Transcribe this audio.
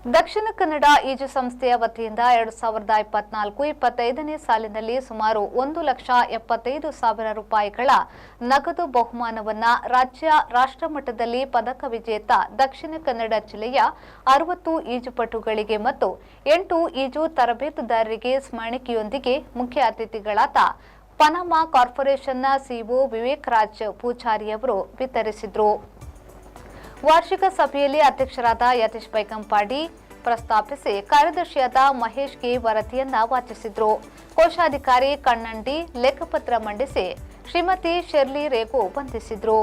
ದಕ್ಷಿಣ ಕನ್ನಡ ಈಜು ಸಂಸ್ಥೆಯ ವತಿಯಿಂದ 2024-25ನೇ ಸಾಲಿನಲ್ಲಿ ಸುಮಾರು 1,75,000 ರೂಪಾಯಿಗಳ ನಗದು ಬಹುಮಾನವನ್ನು ರಾಷ್ಟ್ರ ಮಟ್ಟದಲ್ಲಿ ಪದಕ ವಿಜೇತ ದಕ್ಷಿಣ ಕನ್ನಡ ಜಿಲ್ಲೆಯ 60 ಈಜುಪಟುಗಳಿಗೆ ಮತ್ತು 8 ಈಜು ತರಬೇತುದಾರರಿಗೆ ಸ್ಮರಣಿಕೆಯೊಂದಿಗೆ ಮುಖ್ಯ ಅತಿಥಿಗಳಾದ ಪನಾಮಾ ಕಾರ್ಪೊರೇಷನ್ನ ಸಿಇಒ ವಿವೇಕ್ ರಾಜ್ ಪೂಜಾರಿ ಅವರು ವಿತರಿಸಿದರು. ವಾರ್ಷಿಕ ಸಭೆಯಲ್ಲಿ ಅಧ್ಯಕ್ಷರಾದ ಯತೀಶ್ ಬೈಕಂಪಾಡಿ ಪ್ರಸ್ತಾಪಿಸಿ ಕಾರ್ಯದರ್ಶಿಯಾದ ಮಹೇಶ್ ಕೆ ವರದಿಯನ್ನ ವಾಚಿಸಿದರು. ಕೋಶಾಧಿಕಾರಿ ಕಣ್ಣಂಡಿ ಲೆಕ್ಕಪತ್ರ ಮಂಡಿಸಿ ಶ್ರೀಮತಿ ಶೆರ್ಲಿ ರೇಗು ವಂದಿಸಿದರು.